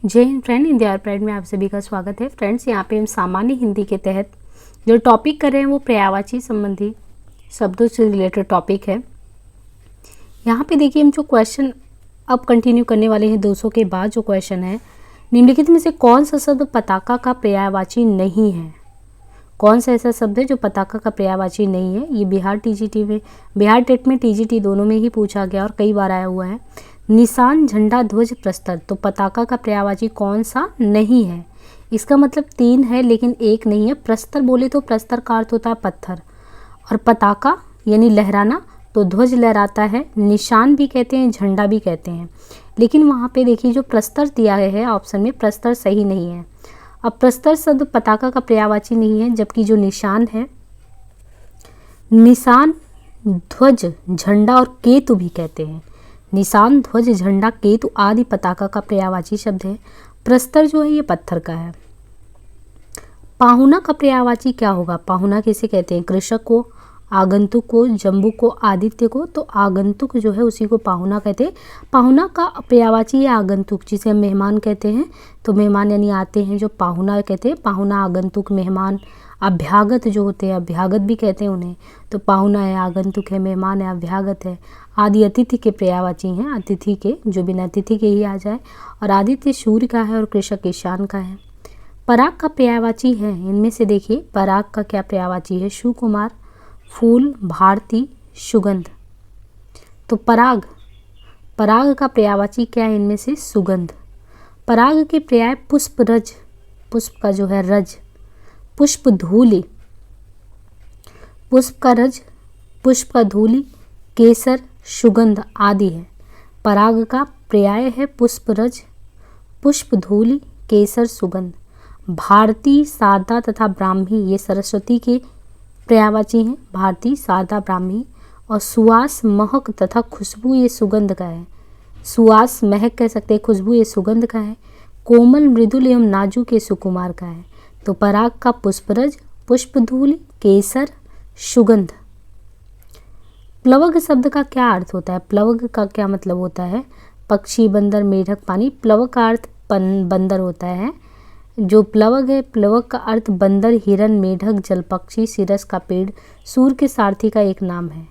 जय Hind friend, India pride में आप सभी का स्वागत है। फ्रेंड्स, यहाँ पे हम सामान्य हिंदी के तहत जो टॉपिक कर रहे हैं वो पर्यायवाची संबंधी शब्दों से रिलेटेड टॉपिक है। यहाँ पे देखिए हम जो क्वेश्चन अब कंटिन्यू करने वाले हैं 200 के बाद जो क्वेश्चन है, निम्नलिखित में से कौन सा शब्द पताका का पर्यायवाची नहीं है। कौन सा ऐसा शब्द है जो पताका का पर्यायवाची नहीं है। ये बिहार टेट में टीजीटी दोनों में ही पूछा गया और कई बार आया हुआ है। निशान, झंडा, ध्वज, प्रस्तर, तो पताका का पर्यायवाची कौन सा नहीं है। इसका मतलब 3 है लेकिन एक नहीं है। प्रस्तर बोले तो प्रस्तर का अर्थ होता है पत्थर, और पताका यानी लहराना, तो ध्वज लहराता है। निशान भी कहते हैं, झंडा भी कहते हैं, लेकिन वहाँ पे देखिए जो प्रस्तर दिया है ऑप्शन में, प्रस्तर सही नहीं है। अब प्रस्तर शब्द पताका का पर्यायवाची नहीं है, जबकि जो निशान है, निशान, ध्वज, झंडा और केतु भी कहते हैं। निशान, ध्वज, झंडा, केतु आदि पताका का पर्यायवाची शब्द है। प्रस्तर जो है ये पत्थर का है। पाहुना का पर्यायवाची क्या होगा। पाहुना किसे कहते हैं। कृषक को, आगंतुक को, जम्बू को, आदित्य को, तो आगंतुक जो है उसी को पाहुना कहते हैं। पाहुना का पर्यायवाची है आगंतुक, जिसे हम मेहमान कहते हैं। तो मेहमान यानी आते हैं जो पाहुना कहते हैं। पाहुना, आगंतुक, मेहमान। अभ्यागत जो होते हैं, अभ्यागत भी कहते हैं उन्हें। तो पाहुना है, आगंतुक है, मेहमान है, अभ्यागत है आदि अतिथि के पर्यायवाची हैं। अतिथि के, जो बिना अतिथि के ही आ जाए। और आदित्य सूर्य का है और कृषक ईशान का है। पराग का पर्यायवाची है, इनमें से देखिए पराग का क्या पर्यायवाची है। सुकुमार, फूल, भारती, सुगंध। तो पराग का पर्यायवाची क्या है इनमें से। सुगंध। पराग के पर्याय पुष्प, रज, पुष्प का जो है रज, पुष्प धूलि, पुष्प का रज, पुष्प का धूलि, केसर, सुगंध आदि है। पराग का पर्याय है पुष्प, रज, पुष्प धूलि, केसर, सुगंध। भारती, शारदा तथा ब्राह्मी ये सरस्वती के पर्यायवाची हैं। भारती, शारदा, ब्राह्मी। और सुवास, महक तथा खुशबू ये सुगंध का है। सुवास महक कह सकते हैं, खुशबू ये सुगंध का है। कोमल, मृदुल एवं नाजुक ये सुकुमार का है। तो पराग का पुष्परज, पुष्पधूलि, केसर, सुगंध। प्लवग शब्द का क्या अर्थ होता है। प्लवग का क्या मतलब होता है। पक्षी, बंदर, मेढक, पानी। प्लवग का अर्थ बंदर होता है। जो प्लवग है, प्लवग का अर्थ बंदर, हिरन, मेढक, जल पक्षी, सिरस का पेड़, सूर्य के सारथी का एक नाम है।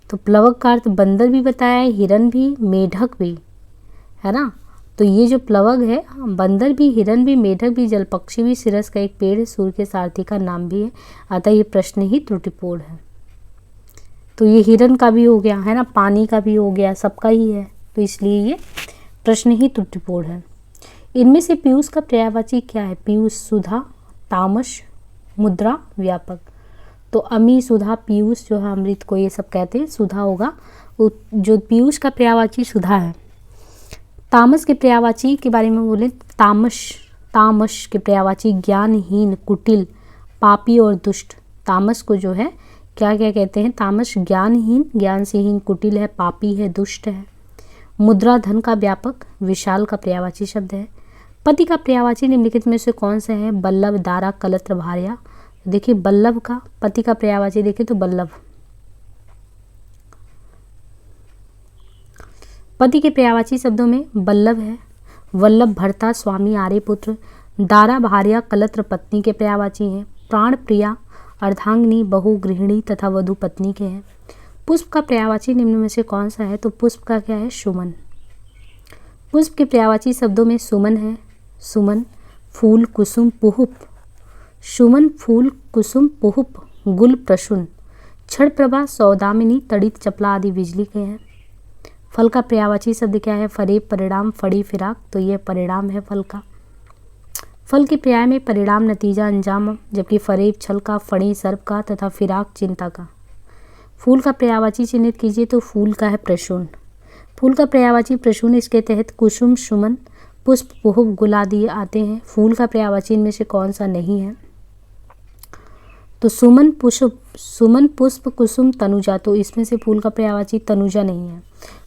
तो प्लवग का अर्थ बंदर भी बताया है, हिरन भी, मेढक भी, है ना। तो ये जो प्लवग है, बंदर भी, हिरन भी, मेढक भी, जल पक्षी भी, सिरस का एक पेड़, सूर्य के सारथी का नाम भी है। अतः ये प्रश्न ही त्रुटिपूर्ण है। तो ये हिरन का भी हो गया, है ना, पानी का भी हो गया, सबका ही है, तो इसलिए ये प्रश्न ही त्रुटिपूर्ण है। इनमें से पीयूष का पर्यायवाची क्या है। पीयूष, सुधा, तामस, मुद्रा, व्यापक। तो अमी, सुधा, पीयूष जो है अमृत को ये सब कहते हैं, सुधा होगा। जो पीयूष का पर्यायवाची सुधा है। तामस के पर्यायवाची के बारे में बोले, तामस के पर्यायवाची ज्ञानहीन, कुटिल, पापी और दुष्ट। तामस को जो है क्या क्या कहते हैं। तामस ज्ञानहीन, ज्ञान से हीन, कुटिल है, पापी है, दुष्ट है। मुद्रा धन का व्यापक, विशाल का पर्यायवाची शब्द है। पति का पर्यायवाची निम्नलिखित में से कौन सा है। बल्लभ, दारा, कलत्र, भार्या। देखिए बल्लभ का पति का पर्यायवाची देखिए तो बल्लभ। पति के पर्यायवाची शब्दों में बल्लभ है। वल्लभ, भर्ता, स्वामी, आर्यपुत्र। दारा, भार्या, कलत्र पत्नी के पर्यायवाची हैं। प्राण, प्रिया, अर्धांगिनी, बहु, गृहिणी तथा वधु पत्नी के हैं। पुष्प का पर्यायवाची निम्न में से कौन सा है। तो पुष्प का क्या है। सुमन। पुष्प के पर्यायवाची शब्दों में सुमन है। सुमन, फूल, कुसुम, पुहुप। सुमन, फूल, कुसुम, पुहुप, गुल, प्रसून। क्षण प्रभा, सौदामिनी, तड़ित, चपला आदि बिजली के हैं। फल का पर्यायवाची शब्द क्या है। फरेब, परिणाम, फड़ी, फिराक। तो ये परिणाम है फल का। फल के पर्याय में परिणाम नतीजा, अंजाम, जबकि फरेब छल का, फड़ी सर्प का तथा फिराक चिंता का। फूल का पर्यायवाची चिन्हित कीजिए। तो फूल का है प्रसून। फूल का पर्यायवाची प्रसून। इसके तहत कुसुम, सुमन, पुष्प, पुहुप, गुल आदि आते हैं। फूल का पर्यायवाची इनमें से कौन सा नहीं है। तो सुमन, पुष्प, कुसुम, तनुजा। तो इसमें से फूल का पर्यायवाची तनुजा नहीं है।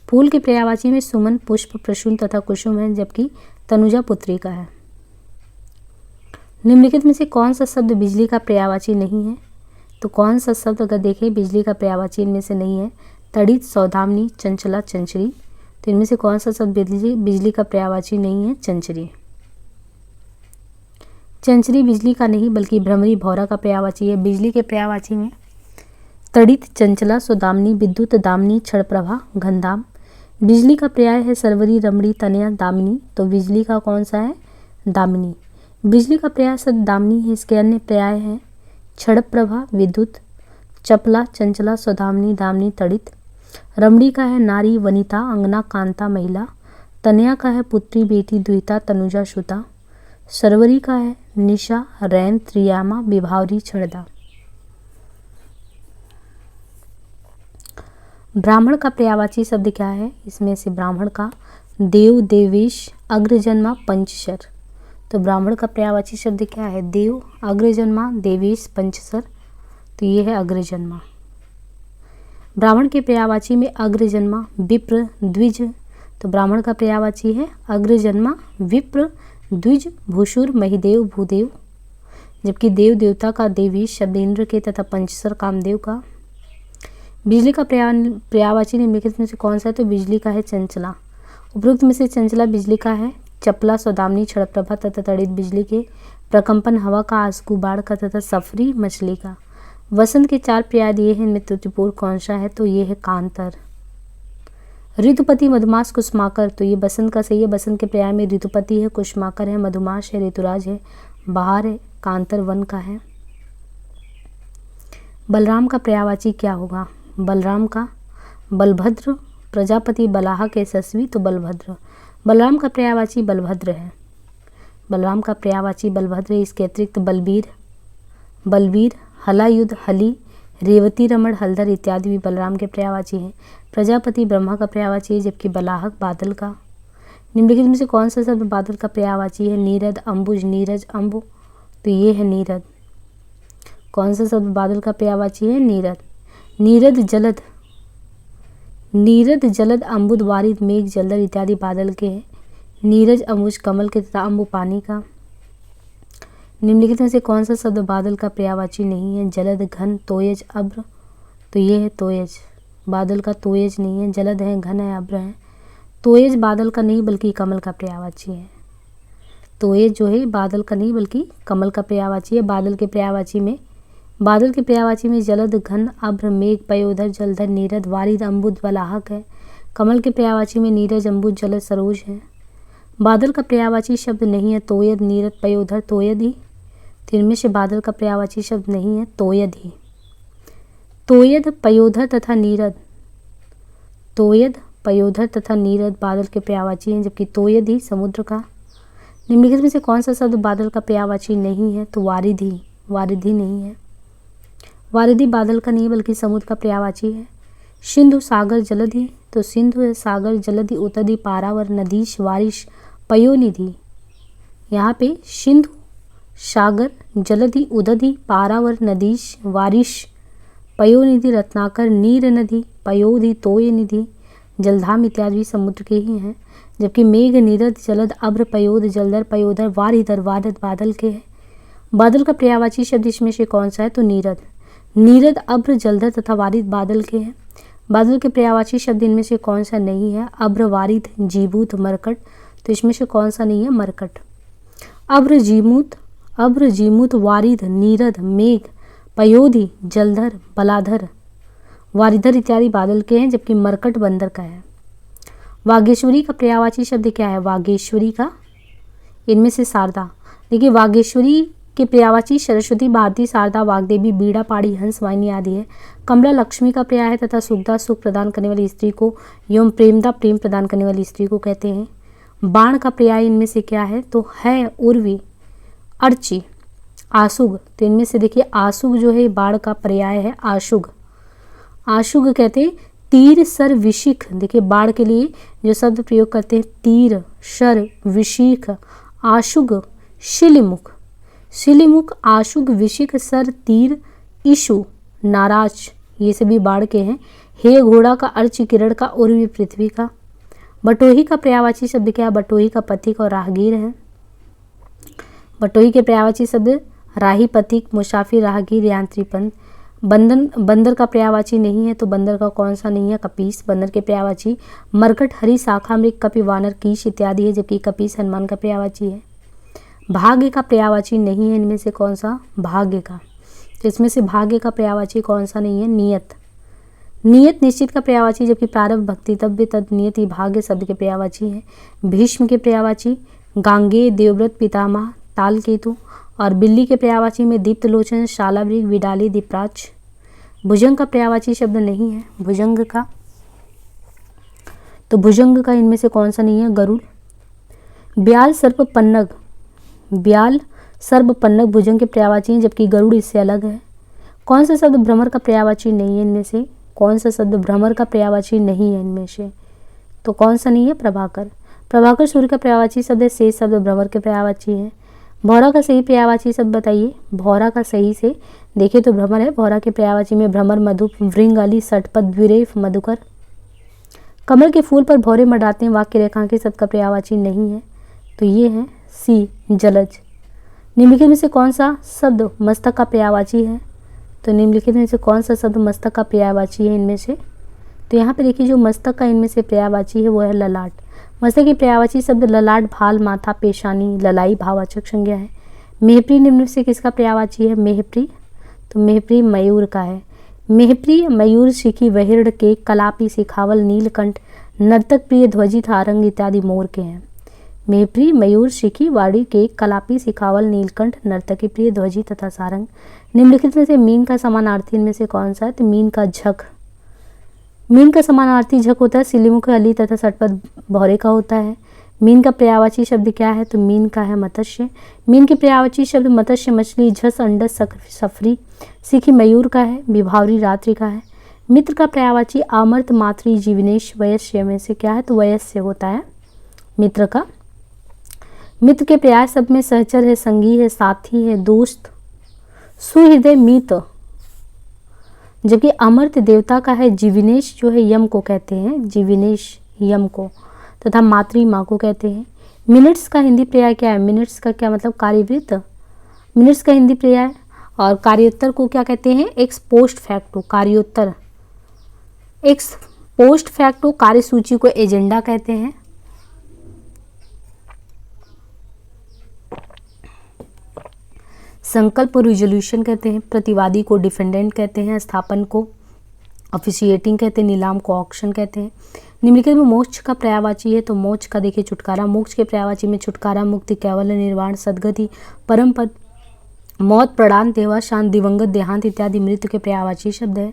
फूल के पर्यायवाची में सुमन, पुष्प, प्रसून तथा कुसुम है, जबकि तनुजा पुत्री का है। निम्नलिखित में से कौन सा शब्द बिजली का पर्यायवाची नहीं है। तो कौन सा शब्द अगर देखें बिजली का पर्यायवाची इनमें से नहीं है। तड़ित, सौदामिनी, चंचला, चंचरी। तो इनमें से कौन सा शब्द बिजली का पर्यायवाची नहीं है। चंचरी। चंचरी बिजली का नहीं बल्कि भ्रमरी भौरा का पर्यायवाची है। बिजली के पर्यायवाची में तड़ित, चंचला, सौदामिनी, विद्युत, दामिनी, क्षणप्रभा, घनदाम। बिजली का पर्याय है सरवरी, रमणी, तनया, दामिनी, तो बिजली का कौन सा है? दामिनी। बिजली का पर्याय शब्द दामिनी है। इसके अन्य पर्याय हैं क्षणप्रभा, विद्युत, चपला, चंचला, सौदामिनी, दामिनी, तड़ित। रमणी का है नारी, वनिता, अंगना, कांता, महिला। तनया का है पुत्री, बेटी, द्विता, तनुजा, श्रुता। सरवरी का है निशा, रैन, त्रियामा, विभावरी, क्षणदा। ब्राह्मण का पर्यायवाची शब्द क्या है? इसमें से ब्राह्मण का देव, देवेश, अग्रजन्मा, पंचशर। तो ब्राह्मण का पर्यायवाची शब्द क्या है? देव, अग्रजन्मा, देवेश, पंचशर, तो ये है अग्रजन्मा। ब्राह्मण के पर्यायवाची में अग्रजन्मा, विप्र, द्विज, तो ब्राह्मण का पर्यायवाची है अग्रजन्मा, विप्र, द्विज, भूषुर, महिदेव, भूदेव। जबकि देव देवता का देवेश शब्द इंद्र के तथा पंचशर कामदेव का। बिजली का पर्यायवाची निम्नलिखित में से कौन सा है? तो बिजली का है चंचला। उपरोक्त में से चंचला बिजली का है चपला, सौदामिनी, क्षणप्रभा तथा तड़ित बिजली के। प्रकंपन हवा का, आंसू बाढ़ का तथा सफरी मछली का। वसंत के 4 पर्याय दिए हैं, इनमें त्रुटिपूर्ण कौन सा है? तो ये है कांतर। ऋतुपति, मधुमास, कुसुमाकर, तो ये बसंत का सही है। बसंत के पर्याय में ऋतुपति है, कुसुमाकर है, मधुमास है, ऋतुराज है, बहार है, कांतर वन का है। बलराम का पर्यायवाची क्या होगा? बलराम का बलभद्र, प्रजापति, बलाहक, यशस्वी, तो बलभद्र। बलराम का पर्यायवाची बलभद्र है। बलराम का पर्यायवाची बलभद्र है। इसके अतिरिक्त बलबीर, बलवीर, हलायुध, हली, रेवती, रमण, हलधर इत्यादि भी बलराम के पर्यायवाची हैं। प्रजापति ब्रह्मा का पर्यायवाची है, जबकि बलाहक बादल का। निम्नलिखित में से कौन सा शब्द बादल का पर्यायवाची है? नीरद, अंबुज, नीरज, अम्बु, तो ये है नीरद। कौन सा शब्द बादल का पर्यायवाची है? नीरद। नीरद जलद, नीरद जलद, अम्बुद, वारिद, मेघ, जलधर इत्यादि बादल के हैं। नीरज, अंबुज कमल के तथा अम्बु पानी का। निम्नलिखित में से कौन सा शब्द बादल का पर्यायवाची नहीं है? जलद, घन, तोयज, अब्र, तो ये है तोयज। बादल का तोयज नहीं है। जलद है, घन है, अब्र है। तोयज बादल का नहीं बल्कि कमल का पर्यायवाची है। तोयज जो है बादल का नहीं बल्कि कमल का पर्यायवाची है। बादल के पर्यायवाची में जलद, घन, अभ्र, मेघ, पयोधर, जलधर, नीरद, वारिद, अम्बुद, बलाहक है। कमल के पर्यायवाची में नीरज, अम्बुज, जलद, सरोज है। बादल का पर्यायवाची शब्द नहीं है तोयद, नीरद, पयोधर, तोयद ही। इनमें से बादल का पर्यायवाची शब्द नहीं है तोयद ही। तोयद, पयोधर तथा नीरद, तोयद, पयोधर तथा नीरद बादल के पर्यायवाची हैं, जबकि तोयद ही समुद्र का। निम्नलिखित में से कौन सा शब्द बादल का पर्यायवाची नहीं है? तो वारिधि, वारिधि नहीं है। वारिधि बादल का नहीं बल्कि समुद्र का पर्यायवाची है। सिंधु, सागर, जलधि, तो सिंधु है, सागर, जलधि, उतधि, पारावर, नदीश, वारिश, पयोनिधि। यहाँ पे सिंधु, सागर, जलधि, उदधि, पारावर, नदीश, वारिश, पयोनिधि, रत्नाकर, नीर नदी, पयोधि, तोय निधि, जलधाम इत्यादि समुद्र के ही हैं। जबकि मेघ, नीरद, जलद, अभ्र, पयोध, जलधर, पयोधर, वारिधर, वारद बादल के हैं। बादल का पर्यायवाची शब्द इसमें से कौन सा है? तो नीरद। नीरद, अभ्र, जलधर तथा वारिद बादल के हैं। बादल के पर्यायवाची शब्द इनमें से कौन सा नहीं है? अभ्र, वारिद, जीबूत, मरकट, तो इसमें से कौन सा नहीं है? मरकट। अभ्र, जीमूत, वारिद, नीरद, मेघ, पयोधि, जलधर, बलाधर, वारिधर इत्यादि बादल के हैं, जबकि मरकट बंदर का है। वागेश्वरी का पर्यायवाची शब्द क्या है? वागेश्वरी का इनमें से शारदा। देखिए वागेश्वरी के पर्यायवाची सरस्वती, भारती, शारदा, वाग्देवी, बीड़ा, पाड़ी, हंस, वाहिनी आदि है। कमला लक्ष्मी का पर्याय है तथा सुखदा सुख प्रदान करने वाली स्त्री को एवं प्रेमदा प्रेम प्रदान करने वाली स्त्री को कहते हैं। बाण का पर्याय इनमें से क्या है? तो है उर्वी, अर्ची, आशुग, तो इनमें से देखिए आशुग जो है बाण का पर्याय है आशुग। आशुग कहते हैं तीर, सर, विशिख। देखिए बाण के लिए जो शब्द प्रयोग करते हैं तीर, शर, विशिख, आशुग, शिलिमुख, शिलिमुख, आशुग, विशिख, सर, तीर, इशु, नाराज, ये सभी बाण के हैं। हे घोड़ा का, अर्च, किरण का, उर्वी पृथ्वी का। बटोही का पर्यायवाची शब्द क्या है? बटोही का पथिक और राहगीर है। बटोही के पर्यायवाची शब्द राही, पथिक, मुसाफिर, राहगीर, यात्रीपंथ। बंदर का पर्यायवाची नहीं है, तो बंदर का कौन सा नहीं है? कपीस। बंदर के पर्यायवाची मरकट, हरी, शाखा, मृग, कपि, वानर, कीश इत्यादि है, जबकि कपीस हनुमान का पर्यायवाची है। भाग्य का पर्यायवाची नहीं है इनमें से कौन सा? भाग्य का। तो इसमें से भाग्य का पर्यायवाची कौन सा नहीं है? नियत। नियत निश्चित का पर्यायवाची, जबकि प्रारब्ध, भक्तितव्य, तद, नियति, भाग्य शब्द के पर्यायवाची है। भीष्म के पर्यायवाची गांगेय, देवव्रत, पितामह, तालकेतु। और बिल्ली के पर्यायवाची में दीप्त लोचन, शालावृग, विडाली, दीपराज। भुजंग का पर्यायवाची शब्द नहीं है भुजंग का, तो भुजंग का इनमें से कौन सा नहीं है? गरुड़। ब्याल, सर्प, पन्नग। ब्याल, सर्प, पन्नग भुजंग के पर्यायवाची हैं, जबकि गरुड़ इससे अलग है। कौन सा शब्द भ्रमर का पर्यायवाची नहीं है इनमें से? कौन सा शब्द भ्रमर का पर्यायवाची नहीं है इनमें से? तो कौन सा नहीं है? प्रभाकर। प्रभाकर सूर्य का पर्यायवाची शब्द है, शेष शब्द भ्रमर के पर्यायवाची है। भौरा का सही पर्यायवाची शब्द बताइए। भौरा का सही से देखिए तो भ्रमर है। भौरा के पर्यायवाची में भ्रमर, मधु, वृंगाली, षटपद, द्विरेफ, मधुकर। कमल के फूल पर भौरे मंडराते हैं, वाक्य रेखांकित शब्द का पर्यायवाची नहीं है, तो ये है सी, जलज। निम्नलिखित में से कौन सा शब्द मस्तक का पर्यायवाची है? तो निम्नलिखित में से कौन सा शब्द मस्तक का पर्यायवाची है इनमें से? तो यहाँ पे देखिए जो मस्तक का इनमें से पर्यायवाची है वो है ललाट। मस्तक की पर्यायवाची शब्द ललाट, भाल, माथा, पेशानी, ललाई भाववाचक संज्ञा है। मेहप्री निम्न से किसका पर्यायवाची है? मेहप्री। तो मेहप्री मयूर का है। मेहप्री, मयूर, शिखी, वहिर्ड के, कलापी, सिखावल, नीलकंठ, नर्तक, प्रिय, ध्वजी, थारंग इत्यादि मोर के हैं। मेहप्री, मयूर, शिखी, वाड़ी, के, कलापी, सिखावल, नीलकंठ, नर्तकी, प्रिय, ध्वजी तथा सारंग। निम्नलिखित में से मीन का समानार्थी इनमें से कौन सा है? तो मीन का झक। मीन का समानार्थी झक होता है, सिलीमुख, अली तथा षटपद भौरे का होता है। मीन का पर्यायवाची शब्द क्या है? तो मीन का है मत्स्य। मीन के पर्यायवाची शब्द मत्स्य, मछली, झस, अंडस, सफरी। सिखी मयूर का है। विभावरी रात्रि का है। मित्र का पर्यायवाची आमर्त, मातृ, जीवनेश, वयस्य में से क्या है? तो वयस्य होता है मित्र का। मित्र के पर्याय शब्द में सहचर है, संगी है, साथी है, दोस्त, सुहृदय, मित। जबकि अमर्त देवता का है। जीवनेश जो है यम को कहते हैं, जीवनेश यम को, तथा मातृ माँ को कहते हैं। मिनट्स का हिंदी पर्याय क्या है? मिनट्स का क्या मतलब? कार्यवृत्त। मिनट्स का हिंदी पर्याय और कार्योत्तर को क्या कहते हैं? एक्स पोस्ट फैक्टो, कार्योत्तर। एक्स पोस्ट फैक्टो कार्यसूची को एजेंडा कहते हैं। संकल्प को रिजोल्यूशन कहते हैं। प्रतिवादी को डिफेंडेंट कहते हैं। स्थापन को ऑफिशिएटिंग कहते हैं। नीलाम को ऑक्शन कहते हैं। निम्नलिखित में मोक्ष का पर्यायवाची है, तो मोक्ष का देखिए छुटकारा। मोक्ष के पर्यायवाची में छुटकारा, मुक्ति, कैवल्य, निर्वाण, सद्गति, परम पद, मौत, प्रणाम, देवा, शांत, दिवंगत, देहांत इत्यादि मृत्यु के पर्यायवाची शब्द है।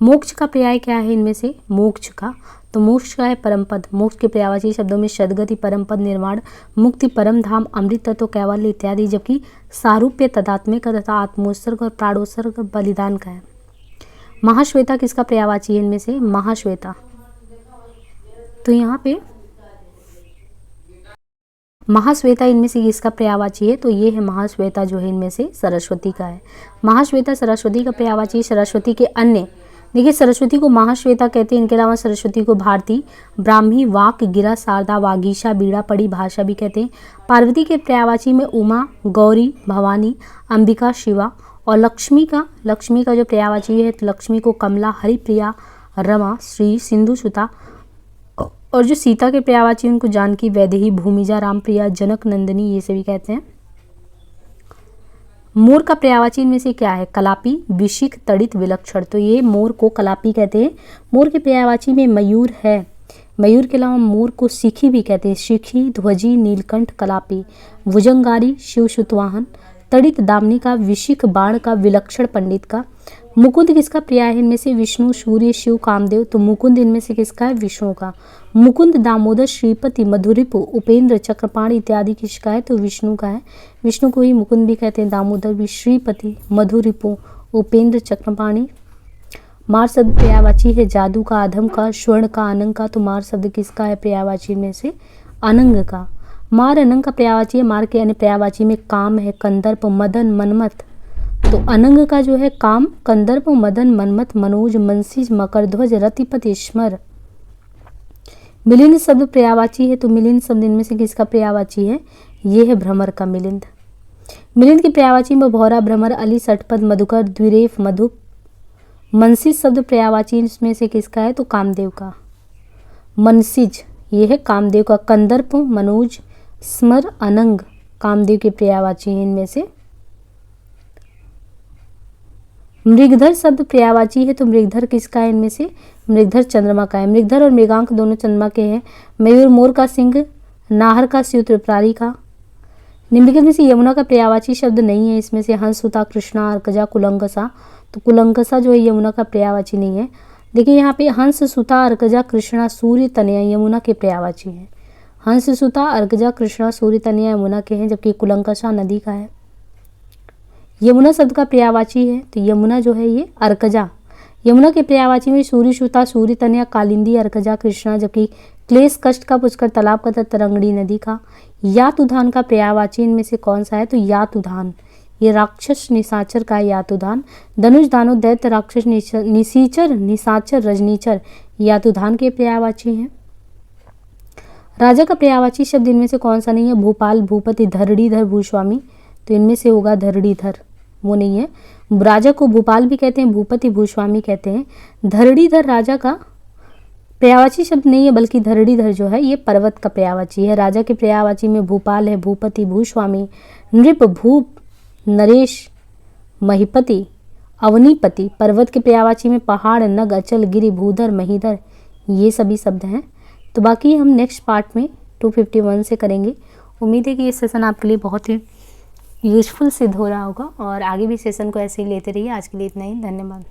मोक्ष का पर्याय क्या है इनमें से? मोक्ष का, तो मोक्ष का है परम पद। मोक्ष के पर्यायवाची शब्दों में सद्गति, परम पद, निर्वाण, मुक्ति, परम धाम, अमृत तत्व, कैवल्य इत्यादि। जबकि सारूप्य, तदात्म्य तथा आत्मोत्सर्ग और प्राणोत्सर्ग बलिदान का है। महाश्वेता किसका पर्यायवाची है इनमें से? महाश्वेता। तो यहाँ पे महाश्वेता इनमें से किसका पर्यायवाची है? तो ये है महाश्वेता जो है इनमें से सरस्वती का है। महाश्वेता सरस्वती का पर्यायवाची। सरस्वती के अन्य, देखिए सरस्वती को महाश्वेता कहते हैं। इनके अलावा सरस्वती को भारती, ब्राह्मी, वाक, गिरा, शारदा, वागीशा, बीड़ा, पड़ी भाषा भी कहते हैं। पार्वती के पर्यायवाची में उमा, गौरी, भवानी, अंबिका, शिवा। और लक्ष्मी का जो पर्यायवाची है तो लक्ष्मी को कमला, हरिप्रिया, रमा, श्री, सिंधु सुता। और जो सीता के पर्यायवाची उनको जानकी, वैदेही, भूमिजा, रामप्रिया, जनक नंदिनी ये सभी कहते हैं। मोर का पर्यायवाची में से क्या है? कलापी, विशिख, तड़ित, विलक्षण। तो ये मोर को कलापी कहते हैं। मोर के पर्यायवाची में मयूर है। मयूर के अलावा मोर को शिखी भी कहते हैं। शिखी, ध्वजी, नीलकंठ, कलापी। भुजंगारी, शिव सुतवाहन। तड़ित, दामनी का। विशिख, बाण का। विलक्षण, पंडित का। मुकुंद किसका पर्याय है इनमें से? विष्णु, सूर्य, शिव, कामदेव। तो मुकुंद इनमें से किसका है? विष्णु का। मुकुंद, दामोदर, श्रीपति, मधुरिपु, उपेंद्र, चक्रपाणि इत्यादि किसका है? तो विष्णु का है। विष्णु को ही मुकुंद भी कहते हैं, दामोदर भी, श्रीपति, मधुरिपु, उपेंद्र, चक्रपाणि। मार शब्द पर्यायवाची है जादू का, अधम का, स्वर्ण का, अनंग का। तो मार शब्द किसका है पर्यायवाची में से? अनंग का। मार अनंग का पर्यायवाची है। मार के अन्य पर्यायवाची में काम है, कंदर्प, मदन, मनमथ। तो अनंग का जो है काम, कंदर्प, मदन, मनमथ, मनोज, मनसीज, मकरध्वज, रतिपति, स्मर। मिलिंद शब्द पर्यायवाची है, तो मिलिंद शब्द इनमें से किसका पर्यायवाची है? ये है भ्रमर का मिलिंद। मिलिंद की पर्यायवाची में भौरा, भ्रमर, अली, षटपद, मधुकर, द्विरेफ, मधुप। मनसिज शब्द पर्यायवाची इसमें से किसका है? तो कामदेव का। मनसिज ये है कामदेव का। कंदर्प, मनोज, स्मर, अनंग कामदेव के पर्यायवाची हैं इनमें से। मृगधर शब्द पर्यायवाची है तो मृगधर किसका है इनमें से? मृगधर चंद्रमा का है। मृगधर और मृगांक दोनों चंद्रमा के हैं। मयूर मोर का सिंह, नाहर का सूत्रप्रारी का। निम्नलिखित में से यमुना का पर्यायवाची शब्द नहीं है इसमें से। हंस, सुता, कृष्णा, अर्कजा, कुलंकसा। तो कुलंकसा जो है यमुना का पर्यायवाची नहीं है। देखिए यहाँ पे हंस, सुता, अर्कजा, कृष्णा, सूर्य, तनया यमुना के पर्यायवाची हैं। हंस, सुता, अर्कजा, कृष्णा, सूर्य, तनया यमुना के हैं, जबकि कुलंकसा नदी का है। यमुना शब्द का पर्यायवाची है तो यमुना जो है ये अर्कजा। यमुना के पर्यायवाची में सूर्य, सुता, सूर्य, तनया, कालिंदी, अर्कजा, कृष्णा, जबकि क्लेश, कष्ट का, पुष्कर, तालाब का, तरंगड़ी नदी का। यातुधान का पर्यायवाची इनमें से कौन सा है? तो यातुधान ये राक्षस निशाचर का है यातुधान। धनुष, दानव, दैत्य, राक्षस, निशाचर, रजनीचर यातुधान के पर्यायवाची हैं। राजा का पर्यायवाची शब्द इनमें से कौन सा नहीं है? भूपाल, भूपति, धरणीधर, भूस्वामी। तो इनमें से होगा धरणीधर, वो नहीं है। राजा को भूपाल भी कहते हैं, भूपति, भूस्वामी कहते हैं। धरणीधर राजा का पर्यायवाची शब्द नहीं है, बल्कि धरणीधर जो है ये पर्वत का पर्यायवाची है। राजा के पर्यायवाची में भूपाल है, भूपति, भूस्वामी, नृप, भूप, नरेश, महिपति, अवनीपति। पर्वत के पर्यायवाची में पहाड़, नग, अचल, गिरि, भूधर, महीधर ये सभी शब्द हैं। तो बाकी हम नेक्स्ट पार्ट में 251 से करेंगे। उम्मीद है कि ये सेशन आपके लिए बहुत ही यूजफुल सिद्ध हो रहा होगा और आगे भी सेशन को ऐसे ही लेते रहिए। आज के लिए इतना ही, धन्यवाद।